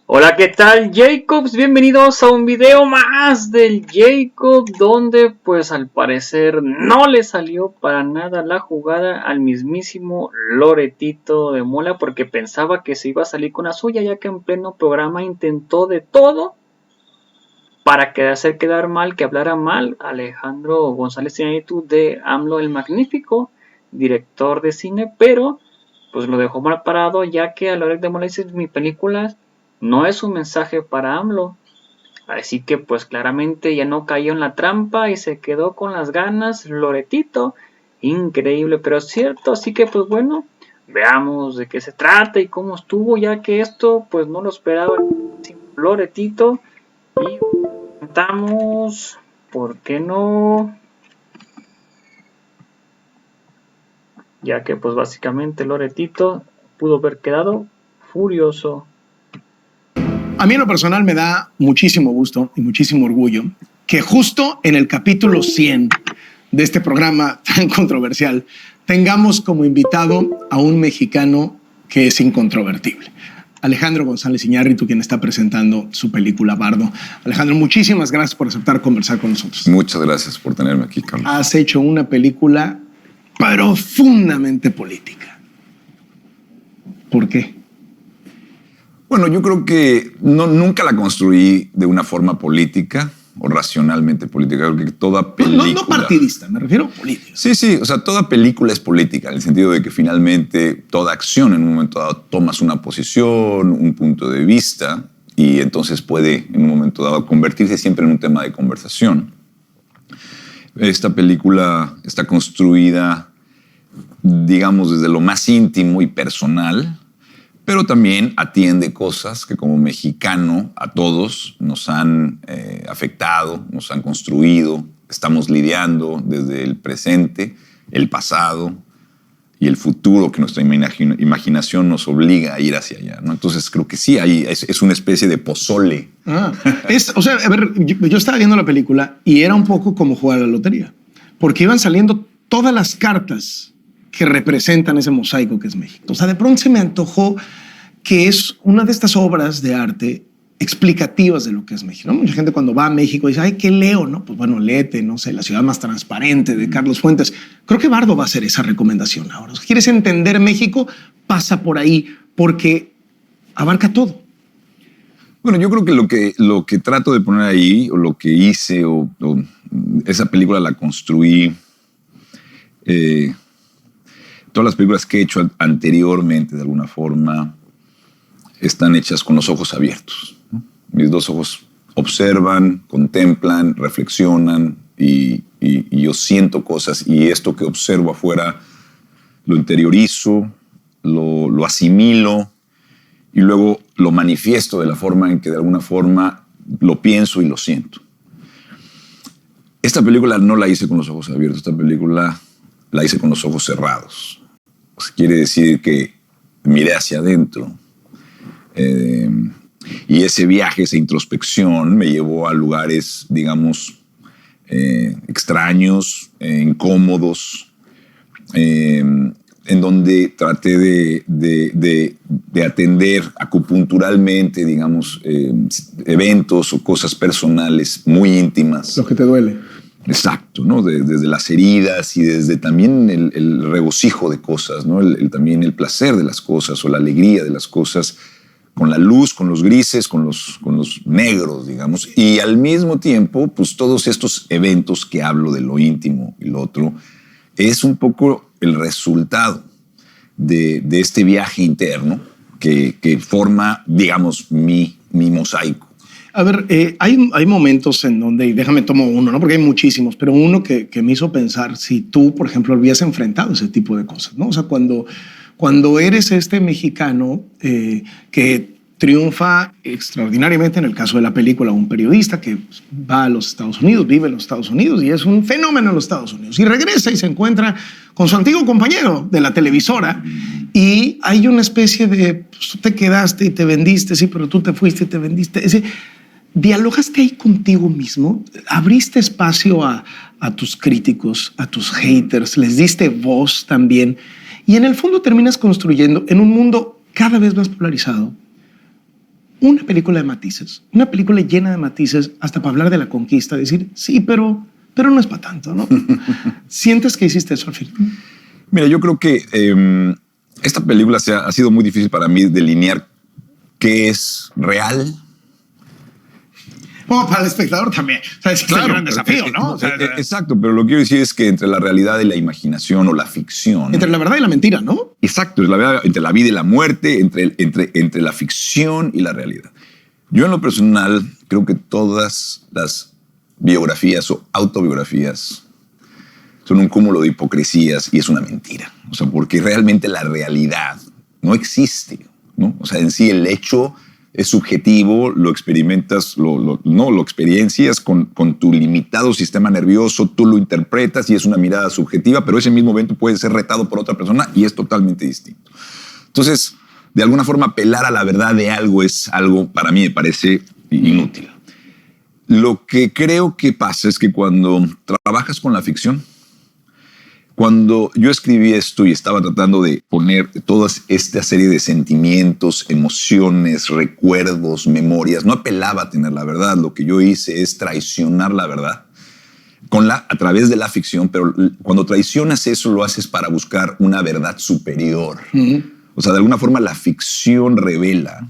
Hola, ¿qué tal, Jacobs? Bienvenidos a un video más del Jacob, donde pues al parecer no le salió para nada la jugada al mismísimo Loretito de Mola, porque pensaba que se iba a salir con la suya, ya que en pleno programa intentó de todo para hacer quedar mal, que hablara mal Alejandro González Iñárritu de AMLO el Magnífico, director de cine, pero pues lo dejó mal parado, ya que a Loret de Mola dice: mi película no es un mensaje para AMLO. Así que pues claramente ya no cayó en la trampa y se quedó con las ganas Loretito. Increíble, pero cierto. Así que pues bueno, veamos de qué se trata y cómo estuvo, ya que esto pues no lo esperaba Loretito. Y comentamos, ¿por qué no? Ya que pues básicamente Loretito pudo haber quedado furioso. A mí en lo personal me da muchísimo gusto y muchísimo orgullo que justo en el capítulo 100 de este programa tan controversial tengamos como invitado a un mexicano que es incontrovertible. Alejandro González Iñárritu, quien está presentando su película Bardo. Alejandro, muchísimas gracias por aceptar conversar con nosotros. Muchas gracias por tenerme aquí, Carlos. Has hecho una película profundamente política. ¿Por qué? Bueno, yo creo que nunca la construí de una forma política o racionalmente política. Creo que toda película... No partidista, me refiero a política. Sí, o sea, toda película es política, en el sentido de que finalmente toda acción en un momento dado tomas una posición, un punto de vista, y entonces puede en un momento dado convertirse siempre en un tema de conversación. Esta película está construida, digamos, desde lo más íntimo y personal, pero también atiende cosas que como mexicano a todos nos han afectado, nos han construido. Estamos lidiando desde el presente, el pasado y el futuro, que nuestra imaginación nos obliga a ir hacia allá, ¿no? Entonces creo que sí, es una especie de pozole. O sea, a ver, yo estaba viendo la película y era un poco como jugar a la lotería, porque iban saliendo todas las cartas que representan ese mosaico que es México. O sea, de pronto se me antojó que es una de estas obras de arte explicativas de lo que es México, ¿no? Mucha gente cuando va a México dice, ay, ¿qué leo? ¿No? Pues bueno, léete, no sé, La ciudad más transparente de Carlos Fuentes. Creo que Bardo va a hacer esa recomendación ahora. Si quieres entender México, pasa por ahí, porque abarca todo. Bueno, yo creo que lo que trato de poner ahí, o lo que hice, o esa película la construí... todas las películas que he hecho anteriormente, de alguna forma, están hechas con los ojos abiertos, ¿no? Mis dos ojos observan, contemplan, reflexionan y yo siento cosas, y esto que observo afuera lo interiorizo, lo asimilo y luego lo manifiesto de la forma en que de alguna forma lo pienso y lo siento. Esta película no la hice con los ojos abiertos, esta película la hice con los ojos cerrados. Quiere decir que miré hacia adentro. Y ese viaje, esa introspección me llevó a lugares, digamos, extraños, incómodos, en donde traté de atender acupunturalmente, digamos, eventos o cosas personales muy íntimas. Lo que te duele. Exacto, ¿no? Desde las heridas y desde también el regocijo de cosas, ¿no? También el placer de las cosas o la alegría de las cosas, con la luz, con los grises, con los negros, digamos. Y al mismo tiempo, pues todos estos eventos que hablo de lo íntimo y lo otro, es un poco el resultado de este viaje interno que forma, digamos, mi mosaico. A ver, hay momentos en donde, y déjame tomo uno, ¿no? Porque hay muchísimos, pero uno que me hizo pensar si tú, por ejemplo, habías enfrentado ese tipo de cosas, ¿no? O sea, cuando eres este mexicano que triunfa extraordinariamente, en el caso de la película, un periodista que va a los Estados Unidos, vive en los Estados Unidos y es un fenómeno en los Estados Unidos, y regresa y se encuentra con su antiguo compañero de la televisora, y hay una especie de, pues, tú te quedaste y te vendiste, sí, pero tú te fuiste y te vendiste. ¿Dialogaste ahí contigo mismo? ¿Abriste espacio a tus críticos, a tus haters? ¿Les diste voz también? Y en el fondo terminas construyendo en un mundo cada vez más polarizado una película de matices, una película llena de matices, hasta para hablar de la conquista, decir, sí, pero no es para tanto, ¿no? ¿Sientes que hiciste eso al final? Mira, yo creo que esta película ha sido muy difícil para mí delinear qué es real. Bueno, para el espectador también. O sea, es un gran desafío, ¿no? O sea, exacto, pero lo que quiero decir es que entre la realidad y la imaginación o la ficción... Entre la verdad y la mentira, ¿no? Exacto, entre la vida y la muerte, entre la ficción y la realidad. Yo en lo personal creo que todas las biografías o autobiografías son un cúmulo de hipocresías y es una mentira. O sea, porque realmente la realidad no existe, ¿no? O sea, en sí el hecho es subjetivo, lo experimentas, lo experiencias con tu limitado sistema nervioso, tú lo interpretas y es una mirada subjetiva, pero ese mismo evento puede ser retado por otra persona y es totalmente distinto. Entonces, de alguna forma, apelar a la verdad de algo es algo, para mí, me parece inútil. Lo que creo que pasa es que cuando trabajas con la ficción, cuando yo escribí esto y estaba tratando de poner toda esta serie de sentimientos, emociones, recuerdos, memorias, no apelaba a tener la verdad. Lo que yo hice es traicionar la verdad a través de la ficción, pero cuando traicionas eso lo haces para buscar una verdad superior. O sea, de alguna forma la ficción revela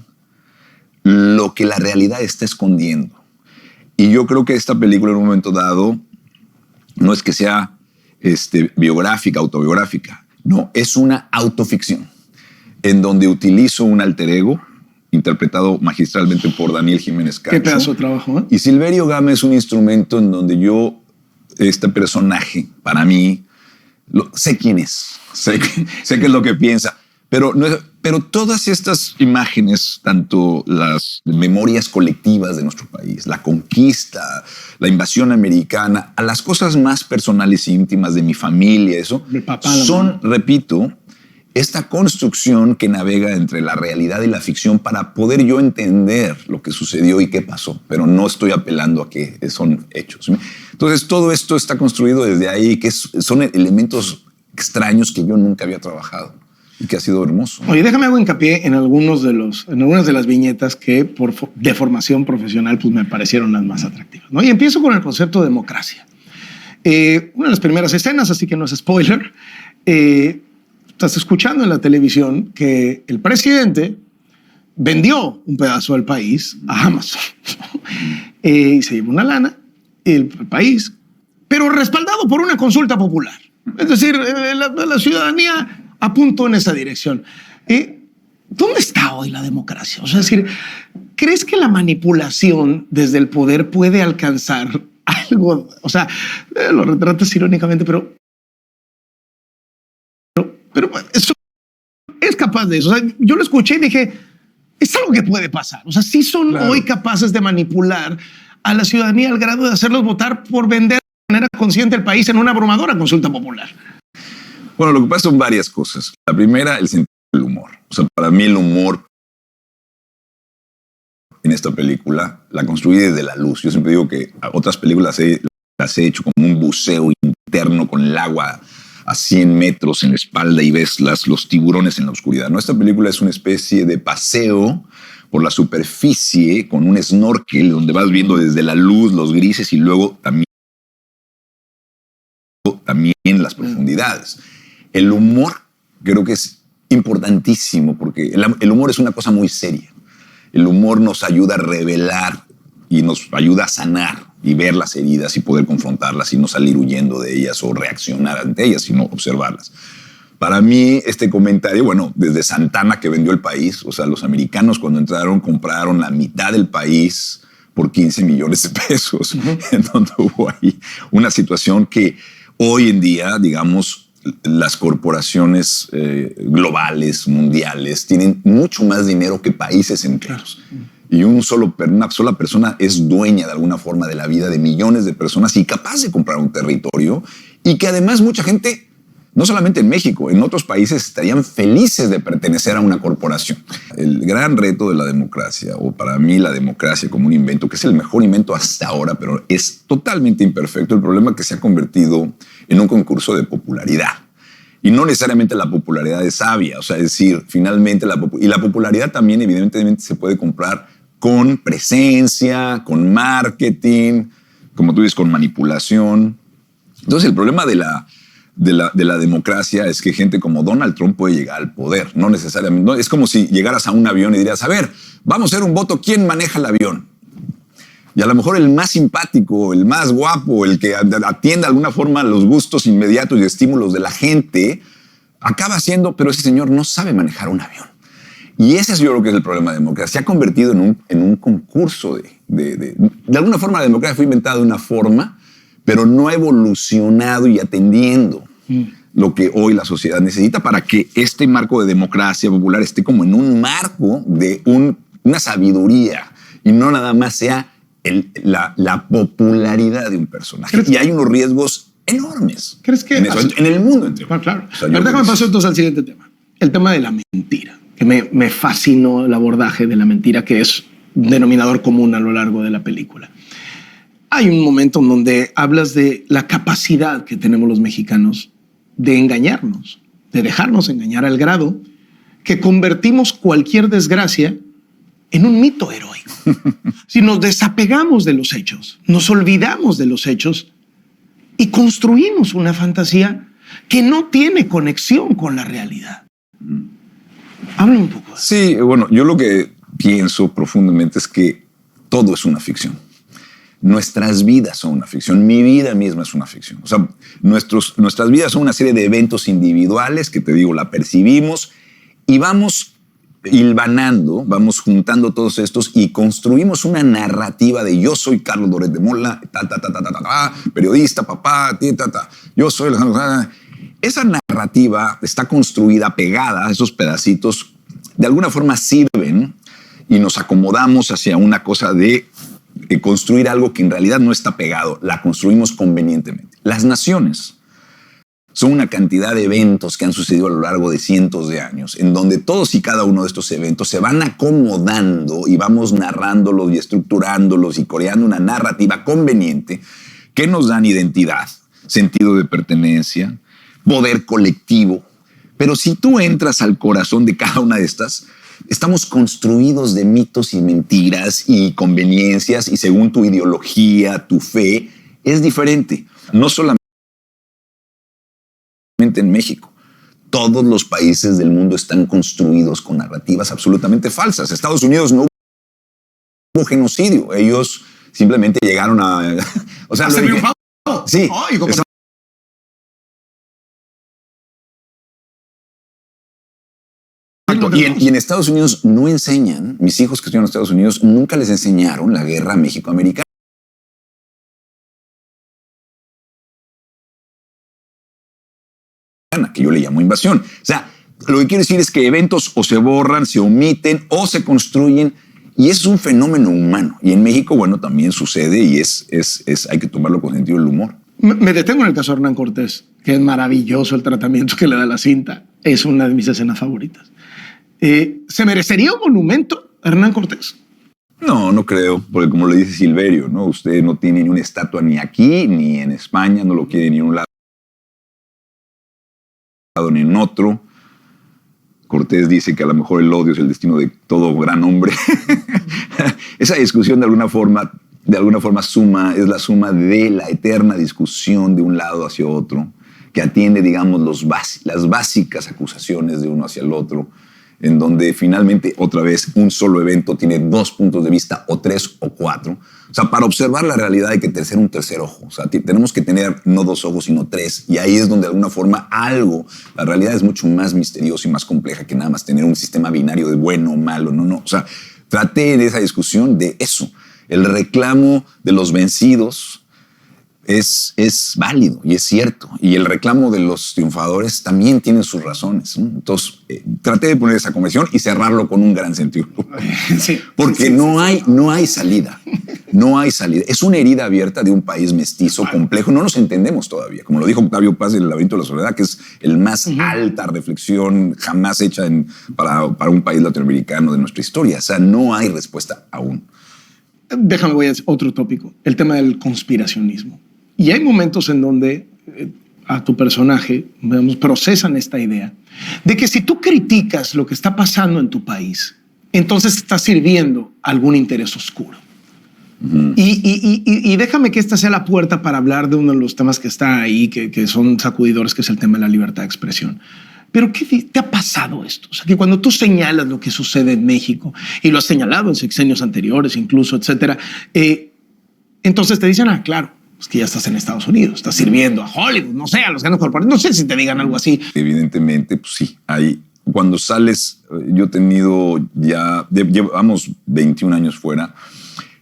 lo que la realidad está escondiendo. Y yo creo que esta película en un momento dado no es que sea biográfica, autobiográfica. No, es una autoficción en donde utilizo un alter ego interpretado magistralmente por Daniel Jiménez Cacho. Qué pedazo de trabajo, ¿eh? Y Silverio Gama es un instrumento en donde yo, este personaje, para mí, sé quién es, sé qué es lo que piensa, pero todas estas imágenes, tanto las memorias colectivas de nuestro país, la conquista, la invasión americana, a las cosas más personales e íntimas de mi familia, eso, son, repito, esta construcción que navega entre la realidad y la ficción para poder yo entender lo que sucedió y qué pasó, pero no estoy apelando a que son hechos. Entonces, todo esto está construido desde ahí, que son elementos extraños que yo nunca había trabajado y que ha sido hermoso. Oye, déjame hago hincapié en algunas de las viñetas que de formación profesional pues me parecieron las más atractivas, ¿no? Y empiezo con el concepto de democracia. Una de las primeras escenas, así que no es spoiler, estás escuchando en la televisión que el presidente vendió un pedazo del país a Amazon y se llevó una lana, el país, pero respaldado por una consulta popular. Es decir, la ciudadanía apuntó en esa dirección. ¿Dónde está hoy la democracia? O sea, es decir, ¿crees que la manipulación desde el poder puede alcanzar algo? O sea, lo retratas irónicamente, pero eso es capaz de eso. O sea, yo lo escuché y dije, es algo que puede pasar. O sea, sí son hoy capaces de manipular a la ciudadanía al grado de hacerlos votar por vender de manera consciente el país en una abrumadora consulta popular. Bueno, lo que pasa son varias cosas. La primera, el sentido del humor. O sea, para mí el humor en esta película la construí desde la luz. Yo siempre digo que a otras películas las he hecho como un buceo interno con el agua a 100 metros en la espalda y ves los tiburones en la oscuridad. ¿No? Esta película es una especie de paseo por la superficie con un snorkel donde vas viendo desde la luz los grises y luego también las profundidades. El humor creo que es importantísimo porque el humor es una cosa muy seria. El humor nos ayuda a revelar y nos ayuda a sanar y ver las heridas y poder confrontarlas y no salir huyendo de ellas o reaccionar ante ellas, sino observarlas. Para mí, este comentario, bueno, desde Santana que vendió el país, o sea, los americanos cuando entraron compraron la mitad del país por 15 millones de pesos, en donde hubo ahí una situación que hoy en día, digamos, las corporaciones globales, mundiales, tienen mucho más dinero que países enteros. Y una sola persona es dueña de alguna forma de la vida de millones de personas y capaz de comprar un territorio y que además mucha gente, no solamente en México, en otros países estarían felices de pertenecer a una corporación. El gran reto de la democracia, o para mí la democracia como un invento, que es el mejor invento hasta ahora, pero es totalmente imperfecto, el problema es que se ha convertido en un concurso de popularidad. Y no necesariamente la popularidad es sabia, o sea, es decir, finalmente la popularidad también evidentemente se puede comprar con presencia, con marketing, como tú dices, con manipulación. Entonces el problema de la democracia es que gente como Donald Trump puede llegar al poder, no necesariamente. No, es como si llegaras a un avión y dirías, a ver, vamos a hacer un voto, ¿quién maneja el avión? Y a lo mejor el más simpático, el más guapo, el que atiende de alguna forma los gustos inmediatos y estímulos de la gente, acaba siendo, pero ese señor no sabe manejar un avión. Y ese es yo creo que es el problema de la democracia. Se ha convertido en un concurso de alguna forma la democracia fue inventada de una forma, pero no ha evolucionado y atendiendo lo que hoy la sociedad necesita para que este marco de democracia popular esté como en un marco de una sabiduría y no nada más sea la popularidad de un personaje. Y hay unos riesgos enormes. ¿Crees que en el mundo entero? Claro. O sea, déjame pasar entonces al siguiente tema. El tema de la mentira. Que me fascinó el abordaje de la mentira, que es denominador común a lo largo de la película. Hay un momento en donde hablas de la capacidad que tenemos los mexicanos de engañarnos, de dejarnos engañar al grado que convertimos cualquier desgracia en un mito heroico. Si nos desapegamos de los hechos, nos olvidamos de los hechos y construimos una fantasía que no tiene conexión con la realidad. Habla un poco. Sí, bueno, yo lo que pienso profundamente es que todo es una ficción. Nuestras vidas son una ficción. Mi vida misma es una ficción. O sea, nuestras vidas son una serie de eventos individuales que, te digo, la percibimos y vamos hilvanando, vamos juntando todos estos y construimos una narrativa de yo soy Carlos Loret de Mola, periodista, papá, yo soy Alejandro. Esa narrativa está construida, pegada, esos pedacitos, de alguna forma sirven y nos acomodamos hacia una cosa de construir algo que en realidad no está pegado, la construimos convenientemente. Las naciones son una cantidad de eventos que han sucedido a lo largo de cientos de años, en donde todos y cada uno de estos eventos se van acomodando y vamos narrándolos y estructurándolos y creando una narrativa conveniente que nos dan identidad, sentido de pertenencia, poder colectivo. Pero si tú entras al corazón de cada una de estas, estamos construidos de mitos y mentiras y conveniencias y según tu ideología, tu fe, es diferente. No solamente en México. Todos los países del mundo están construidos con narrativas absolutamente falsas. Estados Unidos no hubo genocidio. Ellos simplemente llegaron a... O sea, sí. Y en Estados Unidos no enseñan, mis hijos que estuvieron en Estados Unidos, nunca les enseñaron la guerra México-Americana, que yo le llamo invasión. O sea, lo que quiero decir es que eventos o se borran, se omiten o se construyen y es un fenómeno humano. Y en México, bueno, también sucede y hay que tomarlo con sentido del humor. Me detengo en el caso de Hernán Cortés, que es maravilloso el tratamiento que le da la cinta. Es una de mis escenas favoritas. ¿Se merecería un monumento a Hernán Cortés? No, no creo, porque como le dice Silverio, ¿no? Usted no tiene ni una estatua ni aquí, ni en España, no lo quiere ni en un lado ni en otro. Cortés dice que a lo mejor el odio es el destino de todo gran hombre. Esa discusión de alguna forma es la suma de la eterna discusión de un lado hacia otro, que atiende, digamos, las básicas acusaciones de uno hacia el otro, en donde finalmente, otra vez, un solo evento tiene dos puntos de vista, o tres, o cuatro. O sea, para observar la realidad hay que tener un tercer ojo. O sea, tenemos que tener no dos ojos, sino tres. Y ahí es donde, de alguna forma, la realidad es mucho más misteriosa y más compleja que nada más tener un sistema binario de bueno o malo. No. O sea, traté en esa discusión de eso. El reclamo de los vencidos es válido y es cierto. Y el reclamo de los triunfadores también tiene sus razones, ¿no? Entonces, traté de poner esa conversación y cerrarlo con un gran sentido. Sí, porque no hay salida. No hay salida. Es una herida abierta de un país mestizo, complejo. No nos entendemos todavía. Como lo dijo Octavio Paz en El laberinto de la soledad, que es el más alta reflexión jamás hecha para un país latinoamericano de nuestra historia. O sea, no hay respuesta aún. Déjame, voy a otro tópico. El tema del conspiracionismo. Y hay momentos en donde a tu personaje, digamos, procesan esta idea de que si tú criticas lo que está pasando en tu país, entonces está sirviendo algún interés oscuro. Y déjame que esta sea la puerta para hablar de uno de los temas que está ahí, que son sacudidores, que es el tema de la libertad de expresión. Pero ¿qué te ha pasado esto? O sea, que cuando tú señalas lo que sucede en México, y lo has señalado en sexenios anteriores incluso, etcétera, entonces te dicen, claro, es que ya estás en Estados Unidos, estás sirviendo a Hollywood, no sé, a los grandes corporativos, no sé si te digan algo así. Evidentemente, pues sí, cuando sales, yo he tenido llevamos 21 años fuera.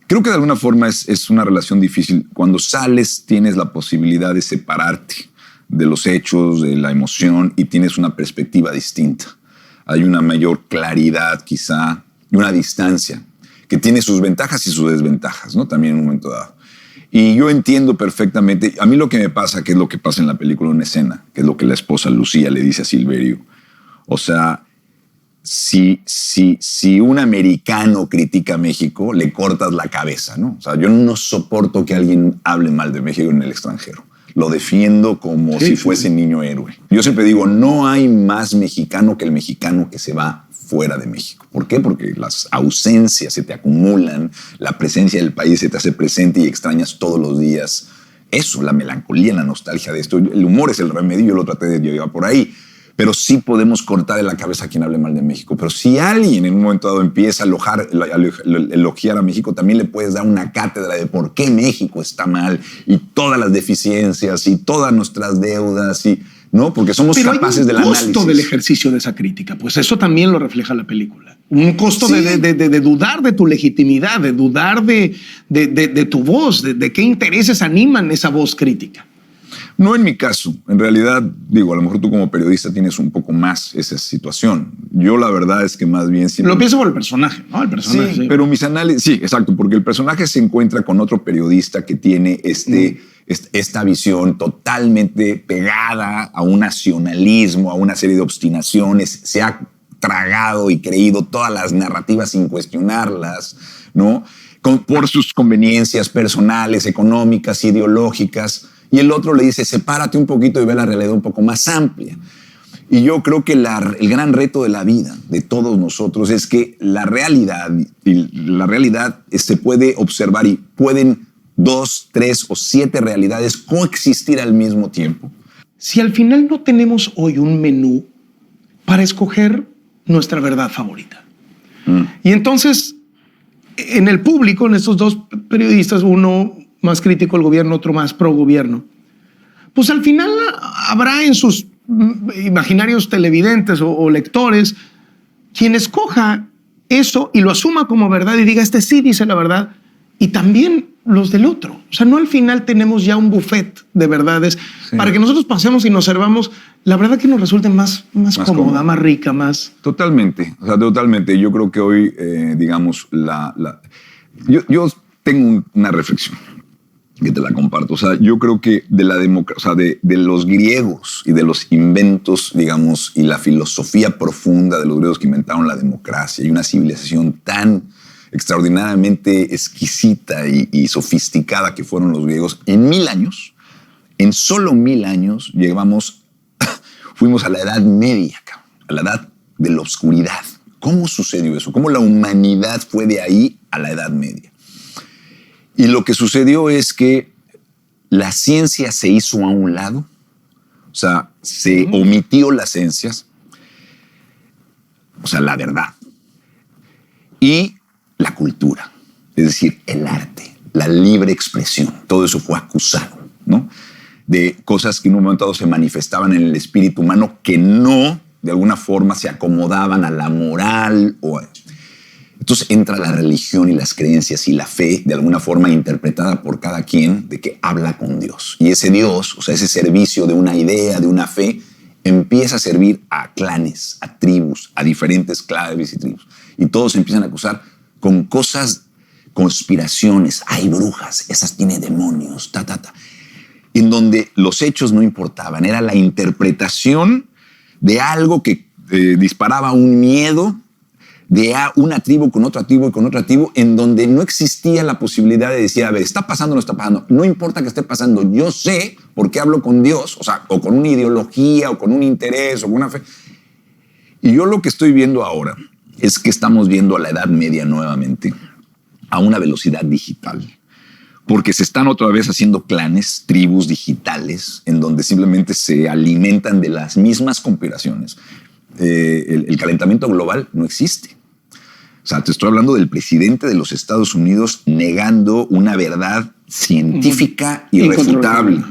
Creo que de alguna forma es una relación difícil. Cuando sales tienes la posibilidad de separarte de los hechos, de la emoción, y tienes una perspectiva distinta. Hay una mayor claridad quizá y una distancia que tiene sus ventajas y sus desventajas, ¿no? También en un momento dado. Y yo entiendo perfectamente, a mí lo que me pasa, que es lo que pasa en la película, una escena, que es lo que la esposa Lucía le dice a Silverio. O sea, si un americano critica a México, le cortas la cabeza, ¿no? O sea, yo no soporto que alguien hable mal de México en el extranjero. Lo defiendo como si fuese niño héroe. Yo siempre digo, no hay más mexicano que el mexicano que se va fuera de México. ¿Por qué? Porque las ausencias se te acumulan, la presencia del país se te hace presente y extrañas todos los días. Eso, la melancolía, la nostalgia de esto. El humor es el remedio, yo lo traté de llevar por ahí. Pero sí podemos cortar de la cabeza a quien hable mal de México. Pero si alguien en un momento dado empieza a elogiar a México, también le puedes dar una cátedra de por qué México está mal y todas las deficiencias y todas nuestras deudas, ¿no? Porque somos capaces del análisis. Pero hay un costo del ejercicio de esa crítica. Pues eso también lo refleja la película. Un costo de dudar de tu legitimidad, de dudar de tu voz, de qué intereses animan esa voz crítica. No en mi caso. En realidad, digo, a lo mejor tú como periodista tienes un poco más esa situación. Yo la verdad es que más bien... Lo pienso por el personaje, ¿no? El personaje, sí, pero mis análisis... Sí, exacto, porque el personaje se encuentra con otro periodista que tiene esta visión totalmente pegada a un nacionalismo, a una serie de obstinaciones. Se ha tragado y creído todas las narrativas sin cuestionarlas, ¿no? Por sus conveniencias personales, económicas, ideológicas. Y el otro le dice, sepárate un poquito y ve la realidad un poco más amplia. Y yo creo que el gran reto de la vida, de todos nosotros, es que la realidad se puede observar y pueden 2, 3 o 7 realidades coexistir al mismo tiempo. Si al final no tenemos hoy un menú para escoger nuestra verdad favorita. Y entonces, en el público, en estos dos periodistas, uno más crítico al gobierno, otro más pro gobierno, pues al final habrá en sus imaginarios televidentes o lectores quien escoja eso y lo asuma como verdad y diga, este sí dice la verdad, y también los del otro. O sea, no al final tenemos ya un buffet de verdades para que nosotros pasemos y nos servamos la verdad que nos resulte más cómoda, más rica, más... Totalmente, o sea, totalmente. Yo creo que hoy, digamos, yo tengo una reflexión que te la comparto. O sea, yo creo que de la democracia, o sea, de los griegos y de los inventos, digamos, y la filosofía profunda de los griegos que inventaron la democracia y una civilización tan extraordinariamente exquisita y sofisticada que fueron los griegos, en solo 1000 años, fuimos a la Edad Media, a la Edad de la Oscuridad. ¿Cómo sucedió eso? ¿Cómo la humanidad fue de ahí a la Edad Media? Y lo que sucedió es que la ciencia se hizo a un lado, o sea, se omitió las ciencias, o sea, la verdad, y la cultura, es decir, el arte, la libre expresión. Todo eso fue acusado, ¿no? De cosas que en un momento dado se manifestaban en el espíritu humano que no, de alguna forma, se acomodaban a la moral o a... Entonces entra la religión y las creencias y la fe, de alguna forma interpretada por cada quien, de que habla con Dios. Y ese Dios, o sea, ese servicio de una idea, de una fe, empieza a servir a clanes, a tribus, a diferentes claves y tribus. Y todos empiezan a acusar con cosas, conspiraciones. Hay brujas, esas tienen demonios, en donde los hechos no importaban. Era la interpretación de algo que disparaba un miedo de una tribu con otra tribu y con otra tribu, en donde no existía la posibilidad de decir, a ver, ¿está pasando o no está pasando? No importa que esté pasando, yo sé por qué hablo con Dios, o sea, o con una ideología, o con un interés, o con una fe. Y yo lo que estoy viendo ahora es que estamos viendo a la Edad Media nuevamente a una velocidad digital. Porque se están otra vez haciendo clanes, tribus digitales, en donde simplemente se alimentan de las mismas conspiraciones. El calentamiento global no existe. O sea, te estoy hablando del presidente de los Estados Unidos negando una verdad científica irrefutable.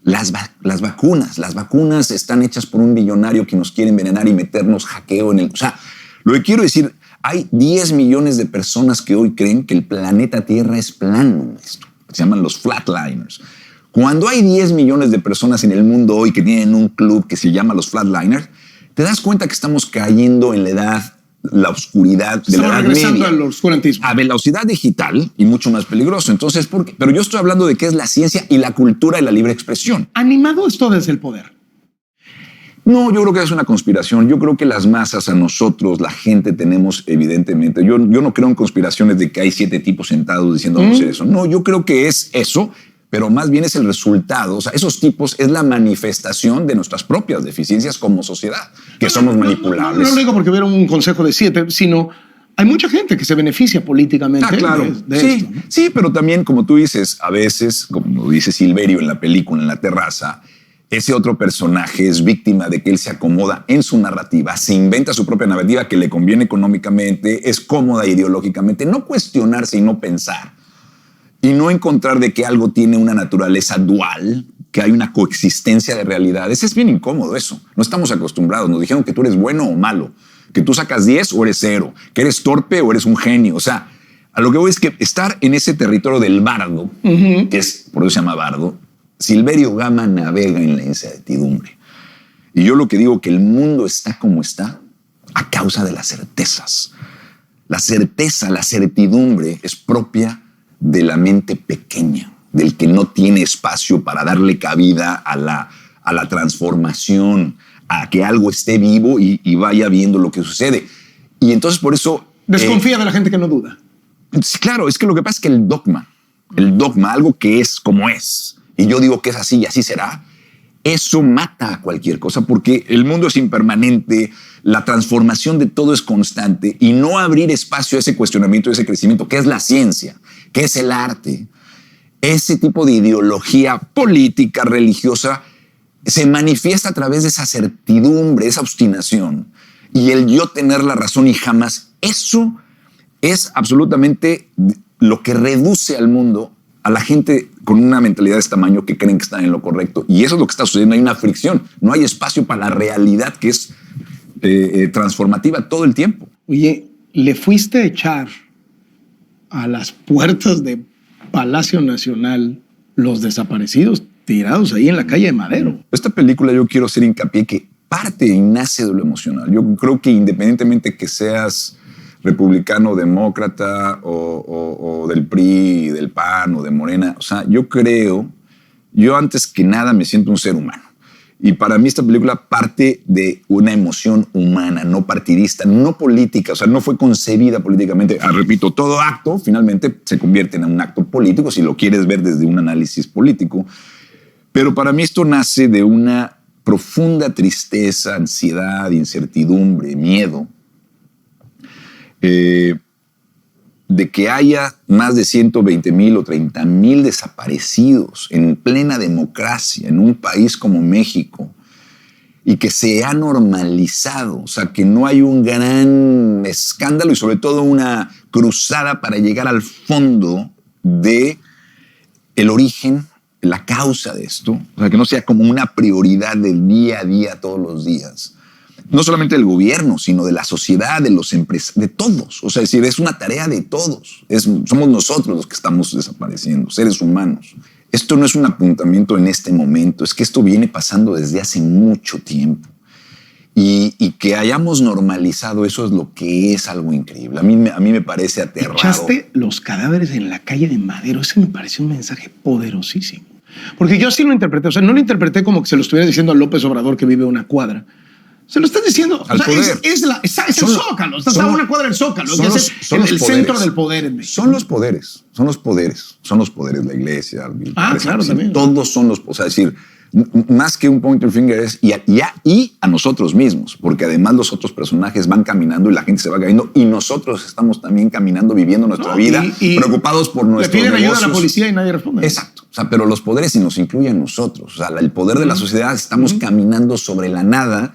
Las vacunas están hechas por un billonario que nos quiere envenenar y meternos hackeo en el... O sea, lo que quiero decir, hay 10 millones de personas que hoy creen que el planeta Tierra es plano. Esto se llaman los flatliners. Cuando hay 10 millones de personas en el mundo hoy que tienen un club que se llama los flatliners, te das cuenta que estamos cayendo en la oscuridad de la Edad Media, al oscurantismo a velocidad digital y mucho más peligroso. Entonces, ¿por qué? Pero yo estoy hablando de qué es la ciencia y la cultura y la libre expresión. Animado esto desde el poder. No, yo creo que es una conspiración. Yo creo que las masas, a nosotros, la gente, tenemos evidentemente... Yo no creo en conspiraciones de que hay 7 tipos sentados diciendo vamos a hacer eso. No, yo creo que es eso, pero más bien es el resultado. O sea, esos tipos es la manifestación de nuestras propias deficiencias como sociedad, que somos manipulables. No lo digo porque hubiera un consejo de 7, sino hay mucha gente que se beneficia políticamente claro. de esto, ¿no? Sí, pero también, como tú dices, a veces, como dice Silverio en la película, en La Terraza, ese otro personaje es víctima de que él se acomoda en su narrativa, se inventa su propia narrativa que le conviene económicamente, es cómoda ideológicamente, no cuestionarse y no pensar. Y no encontrar de que algo tiene una naturaleza dual, que hay una coexistencia de realidades. Es bien incómodo eso. No estamos acostumbrados. Nos dijeron que tú eres bueno o malo, que tú sacas 10 o eres 0, que eres torpe o eres un genio. O sea, a lo que voy es que estar en ese territorio del bardo, que es, por eso se llama bardo, Silverio Gama navega en la incertidumbre. Y yo lo que digo que el mundo está como está a causa de las certezas. La certeza, la certidumbre es propia de la mente pequeña, del que no tiene espacio para darle cabida a la transformación, a que algo esté vivo y vaya viendo lo que sucede. Y entonces por eso... Desconfía de la gente que no duda. Sí, claro, es que lo que pasa es que el dogma, algo que es como es, y yo digo que es así y así será, eso mata a cualquier cosa porque el mundo es impermanente, la transformación de todo es constante y no abrir espacio a ese cuestionamiento, a ese crecimiento, que es la ciencia, que es el arte, ese tipo de ideología política, religiosa, se manifiesta a través de esa certidumbre, esa obstinación y el yo tener la razón y jamás. Eso es absolutamente lo que reduce al mundo a la gente con una mentalidad de este tamaño que creen que están en lo correcto. Y eso es lo que está sucediendo. Hay una fricción. No hay espacio para la realidad que es transformativa todo el tiempo. Oye, ¿le fuiste a echar a las puertas de Palacio Nacional los desaparecidos tirados ahí en la calle de Madero? Esta película yo quiero hacer hincapié que parte y nace de lo emocional. Yo creo que independientemente que seas republicano, demócrata o del PRI, del PAN o de Morena. O sea, yo antes que nada me siento un ser humano. Y para mí esta película parte de una emoción humana, no partidista, no política. O sea, no fue concebida políticamente. Repito, todo acto finalmente se convierte en un acto político si lo quieres ver desde un análisis político. Pero para mí esto nace de una profunda tristeza, ansiedad, incertidumbre, miedo, de que haya más de 120,000 o 30,000 desaparecidos en plena democracia en un país como México y que se ha normalizado, o sea, que no hay un gran escándalo y sobre todo una cruzada para llegar al fondo de el origen, la causa de esto, o sea, que no sea como una prioridad del día a día todos los días. No solamente del gobierno, sino de la sociedad, de los empresarios, de todos. O sea, es decir, es una tarea de todos. Somos nosotros los que estamos desapareciendo, seres humanos. Esto no es un apuntamiento en este momento, es que esto viene pasando desde hace mucho tiempo. Y que hayamos normalizado eso es lo que es algo increíble. A mí me parece aterrador. Echaste los cadáveres en la calle de Madero. Ese me pareció un mensaje poderosísimo. Porque yo sí lo interpreté. O sea, no lo interpreté como que se lo estuviera diciendo a López Obrador que vive a una cuadra. Se lo estás diciendo. Al poder. Es el Zócalo. Estás a una cuadra del Zócalo. Es el centro del poder en México. Son los poderes. La iglesia. Claro, también. Todos son los... O sea, es decir, Más que un pointer finger es y a nosotros mismos, porque además los otros personajes van caminando y la gente se va cayendo y nosotros estamos también caminando, viviendo nuestra vida, preocupados por nuestros negocios. Le piden ayuda a la policía y nadie responde. Exacto. O sea, pero los poderes sí nos incluyen a nosotros. O sea, el poder de la sociedad, estamos caminando sobre la nada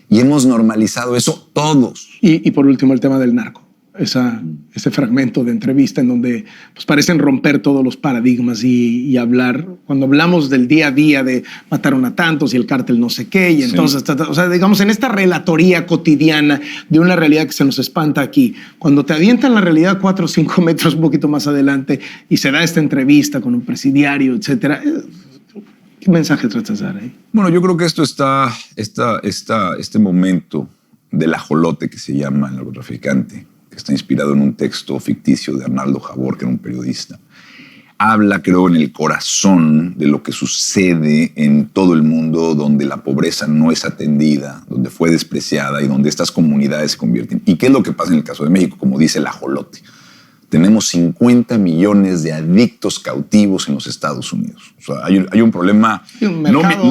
y hemos normalizado eso todos. Y por último, el tema del narco. Ese fragmento de entrevista en donde pues, parecen romper todos los paradigmas y hablar, cuando hablamos del día a día de mataron a tantos y el cártel no sé qué, y entonces, o sea, digamos, en esta relatoría cotidiana de una realidad que se nos espanta aquí, cuando te avientan la realidad 4 o 5 metros un poquito más adelante y se da esta entrevista con un presidiario, etcétera, ¿qué mensaje tratas de dar ahí? Bueno, yo creo que esto este momento del ajolote que se llama el narcotraficante, que está inspirado en un texto ficticio de Arnaldo Jabor, que era un periodista, habla, creo, en el corazón de lo que sucede en todo el mundo donde la pobreza no es atendida, donde fue despreciada y donde estas comunidades se convierten. ¿Y qué es lo que pasa en el caso de México? Como dice el ajolote. Tenemos 50 millones de adictos cautivos en los Estados Unidos. O sea, hay un problema.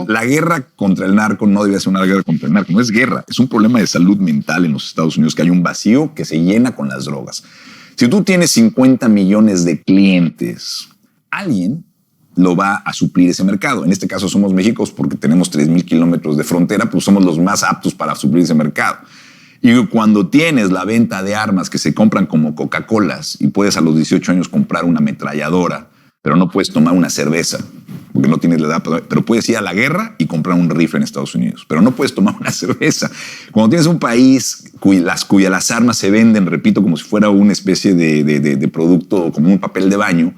La guerra contra el narco no debe ser una guerra contra el narco. No es guerra, es un problema de salud mental en los Estados Unidos, que hay un vacío que se llena con las drogas. Si tú tienes 50 millones de clientes, alguien lo va a suplir ese mercado. En este caso somos México porque tenemos 3,000 kilómetros de frontera, pues somos los más aptos para suplir ese mercado. Y cuando tienes la venta de armas que se compran como Coca-Colas y puedes a los 18 años comprar una ametralladora, pero no puedes tomar una cerveza porque no tienes la edad, pero puedes ir a la guerra y comprar un rifle en Estados Unidos, pero no puedes tomar una cerveza. Cuando tienes un país cuyas armas se venden, repito, como si fuera una especie de producto, como un papel de baño,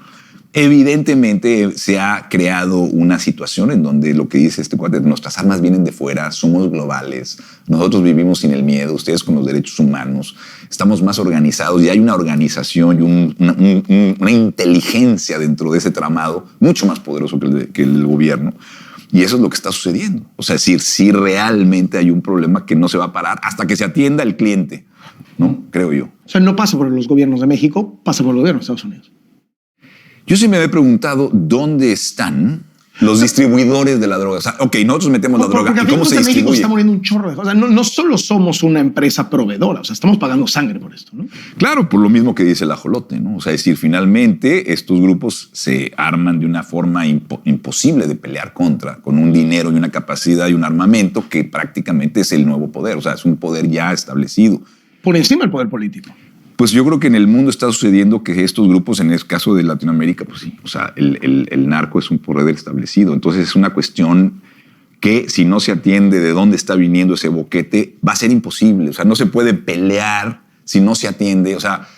evidentemente se ha creado una situación en donde lo que dice este cuate, nuestras armas vienen de fuera, somos globales, nosotros vivimos sin el miedo, ustedes con los derechos humanos, estamos más organizados y hay una organización y una inteligencia dentro de ese tramado mucho más poderoso que el gobierno. Y eso es lo que está sucediendo. O sea, es decir, sí realmente hay un problema que no se va a parar hasta que se atienda el cliente, ¿no? Creo yo. O sea, no pasa por los gobiernos de México, pasa por los gobiernos de Estados Unidos. Yo sí me había preguntado dónde están los distribuidores de la droga. O sea, ok, nosotros metemos la droga. ¿Y cómo se distribuye? México está muriendo un chorro de cosas. No solo somos una empresa proveedora, o sea, estamos pagando sangre por esto, ¿no? Claro, por lo mismo que dice el ajolote, ¿no? O sea, es decir, finalmente estos grupos se arman de una forma imposible de pelear contra, con un dinero y una capacidad y un armamento que prácticamente es el nuevo poder. O sea, es un poder ya establecido. Por encima del poder político. Pues yo creo que en el mundo está sucediendo que estos grupos, en el caso de Latinoamérica, pues sí, o sea, el narco es un poder establecido. Entonces es una cuestión que si no se atiende de dónde está viniendo ese boquete, va a ser imposible. O sea, no se puede pelear si no se atiende. O sea,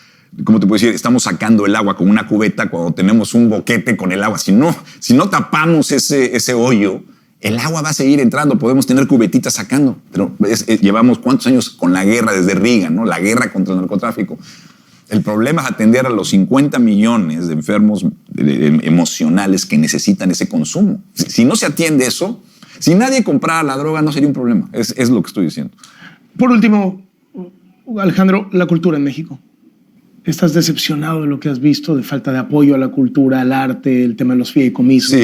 ¿cómo te puedo decir? Estamos sacando el agua con una cubeta cuando tenemos un boquete con el agua. Si no tapamos ese hoyo, el agua va a seguir entrando, podemos tener cubetitas sacando, pero llevamos cuántos años con la guerra desde Reagan, ¿no? La guerra contra el narcotráfico. El problema es atender a los 50 millones de enfermos emocionales que necesitan ese consumo. Si no se atiende eso, si nadie comprara la droga no sería un problema, es lo que estoy diciendo. Por último, Alejandro, la cultura en México. ¿Estás decepcionado de lo que has visto, de falta de apoyo a la cultura, al arte, el tema de los fideicomisos?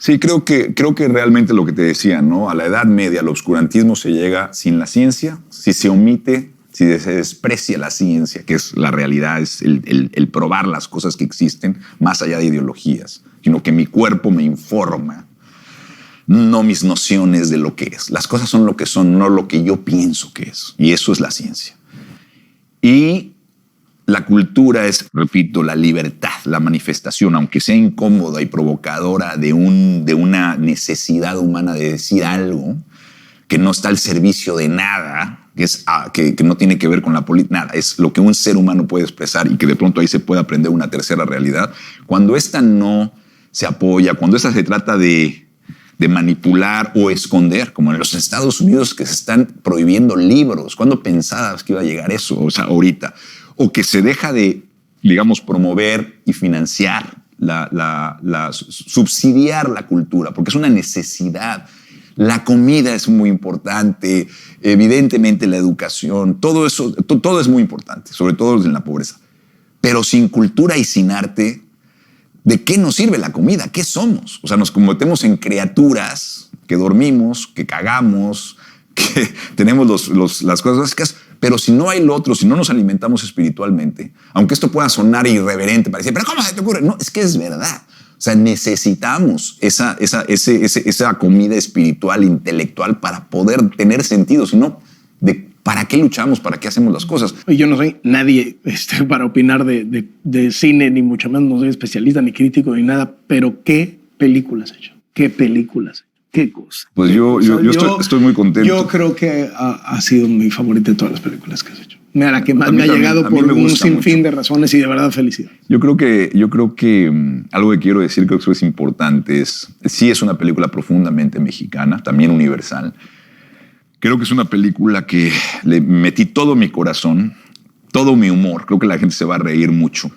Sí, creo que realmente lo que te decía, ¿no? A la Edad Media, al obscurantismo se llega sin la ciencia, si se omite, si se desprecia la ciencia, que es la realidad, es el probar las cosas que existen más allá de ideologías, sino que mi cuerpo me informa, no mis nociones de lo que es. Las cosas son lo que son, no lo que yo pienso que es. Y eso es la ciencia. Y la cultura es, repito, la libertad, la manifestación, aunque sea incómoda y provocadora de una necesidad humana de decir algo que no está al servicio de nada, que no tiene que ver con la política, nada, es lo que un ser humano puede expresar y que de pronto ahí se puede aprender una tercera realidad. Cuando esta no se apoya, cuando esta se trata de manipular o esconder, como en los Estados Unidos que se están prohibiendo libros. ¿Cuándo pensabas que iba a llegar eso? O sea, ahorita. O que se deja de, digamos, promover y financiar, subsidiar la cultura, porque es una necesidad. La comida es muy importante, evidentemente la educación, todo eso, todo es muy importante, sobre todo en la pobreza. Pero sin cultura y sin arte, ¿de qué nos sirve la comida? ¿Qué somos? O sea, nos convertimos en criaturas que dormimos, que cagamos, que tenemos las cosas básicas, pero si no hay lo otro, si no nos alimentamos espiritualmente, aunque esto pueda sonar irreverente, para decir, pero ¿cómo se te ocurre? No, es que es verdad. O sea, necesitamos esa comida espiritual, intelectual, para poder tener sentido. Si no, ¿para qué luchamos? ¿Para qué hacemos las cosas? Yo no soy nadie para opinar de cine, ni mucho menos, no soy especialista, ni crítico, ni nada, pero ¿qué películas has hecho? ¿Qué películas? ¿Qué cosa? Pues yo estoy muy contento. Yo creo que ha sido mi favorita de todas las películas que has hecho. La que más me ha llegado por un sinfín de razones y de verdad felicidad. Yo creo que algo que quiero decir, creo que eso es importante, sí es una película profundamente mexicana, también universal. Creo que es una película que le metí todo mi corazón, todo mi humor. Creo que la gente se va a reír mucho.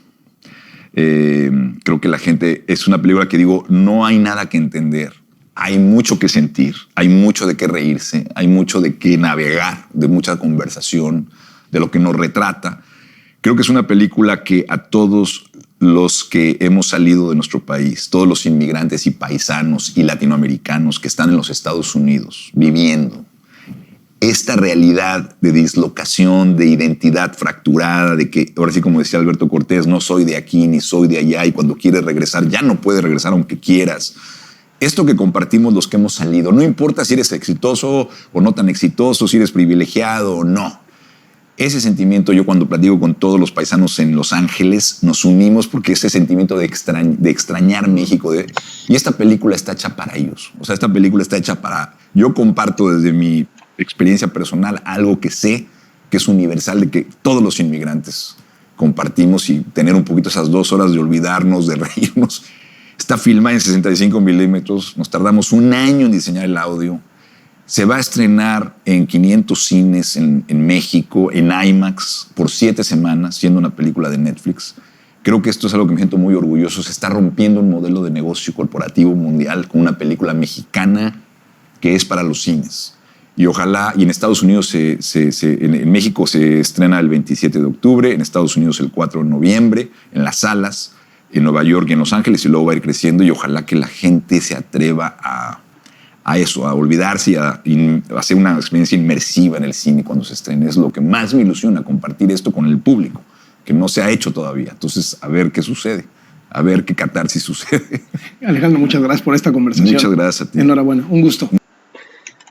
Creo que la gente, es una película que digo, no hay nada que entender. Hay mucho que sentir, hay mucho de qué reírse, hay mucho de qué navegar, de mucha conversación, de lo que nos retrata. Creo que es una película que a todos los que hemos salido de nuestro país, todos los inmigrantes y paisanos y latinoamericanos que están en los Estados Unidos viviendo esta realidad de dislocación, de identidad fracturada, de que, ahora sí como decía Alberto Cortés, no soy de aquí ni soy de allá, y cuando quieres regresar ya no puedes regresar aunque quieras. Esto que compartimos los que hemos salido, no importa si eres exitoso o no tan exitoso, si eres privilegiado o no. Ese sentimiento, yo cuando platico con todos los paisanos en Los Ángeles, nos unimos porque ese sentimiento de extrañar México, y esta película está hecha para ellos. O sea, esta película está hecha para... Yo comparto desde mi experiencia personal algo que sé que es universal, de que todos los inmigrantes compartimos, y tener un poquito esas 2 horas de olvidarnos, de reírnos. Está filmada en 65 milímetros, nos tardamos 1 año en diseñar el audio. Se va a estrenar en 500 cines en México, en IMAX, por 7 semanas, siendo una película de Netflix. Creo que esto es algo que me siento muy orgulloso. Se está rompiendo un modelo de negocio corporativo mundial con una película mexicana que es para los cines. Y ojalá, y en Estados Unidos, en México se estrena el 27 de octubre, en Estados Unidos el 4 de noviembre, en las salas, en Nueva York y en Los Ángeles, y luego va a ir creciendo, y ojalá que la gente se atreva a eso, a olvidarse y a hacer una experiencia inmersiva en el cine cuando se estrene. Es lo que más me ilusiona, compartir esto con el público, que no se ha hecho todavía. Entonces, a ver qué sucede, a ver qué catarsis sucede. Alejandro, muchas gracias por esta conversación. Muchas gracias a ti. Enhorabuena, un gusto.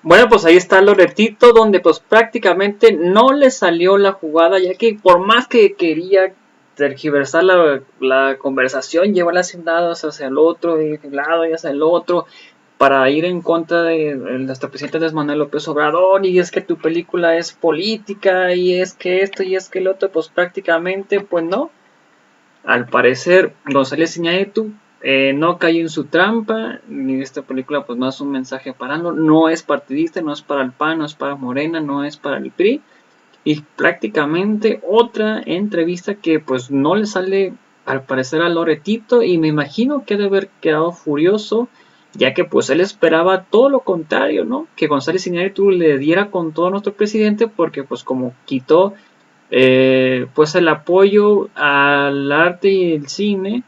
Bueno, pues ahí está Loretito, donde pues prácticamente no le salió la jugada, ya que por más que quería tergiversar la conversación, llevarla hacia un lado, hacia el otro, y un lado y hacia el otro, para ir en contra de nuestro presidente Andrés Manuel López Obrador, y es que tu película es política, y es que esto, y es que el otro, pues prácticamente, pues no. Al parecer, González Iñárritu no cayó en su trampa, ni esta película pues no es un mensaje para no es partidista, no es para el PAN, no es para Morena, no es para el PRI, y prácticamente otra entrevista que pues no le sale al parecer a Loretito, y me imagino que debe haber quedado furioso, ya que pues él esperaba todo lo contrario, ¿no? Que González Iñárritu le diera con todo a nuestro presidente, porque pues como quitó pues el apoyo al arte y el cine,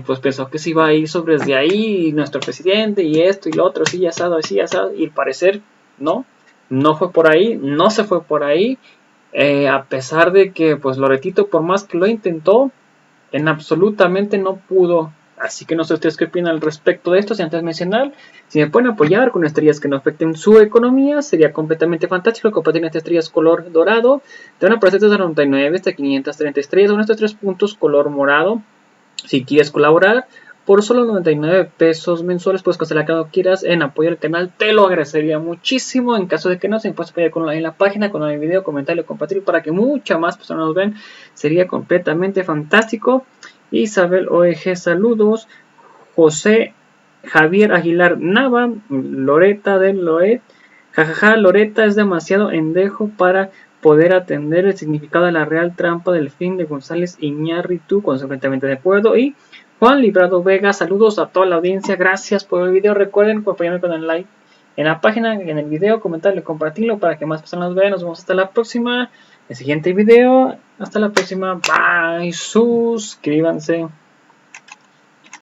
pues pensó que se iba a ir sobre desde ahí, y nuestro presidente, y esto y lo otro, así asado, y al parecer no fue por ahí, no se fue por ahí, a pesar de que pues Loretito, por más que lo intentó, en absolutamente no pudo. Así que no sé ustedes qué opinan al respecto de esto. Si antes de mencionar, si me pueden apoyar con estrellas que no afecten su economía, sería completamente fantástico. Compartir estas estrellas color dorado, de una presencia de 99 hasta 530 estrellas, con estos 3 puntos color morado. Si quieres colaborar por solo 99 pesos mensuales, puedes cancelar cuando quieras en apoyo al canal. Te lo agradecería muchísimo. En caso de que no, se me puedes apoyar en la página, con el video, comentario, compartir, para que muchas más personas nos ven. Sería completamente fantástico. Isabel OEG, saludos. José Javier Aguilar Nava, Loreta de Loret. Jajaja, Loreta es demasiado endejo para poder atender el significado de la real trampa del fin de González Iñárritu, consecuentemente de acuerdo. Y Juan Librado Vega, saludos a toda la audiencia, gracias por el video. Recuerden apoyarme con el like en la página, en el video, comentarlo, compartirlo para que más personas vean. Nos vemos hasta la próxima, el siguiente video. Hasta la próxima, bye, suscríbanse.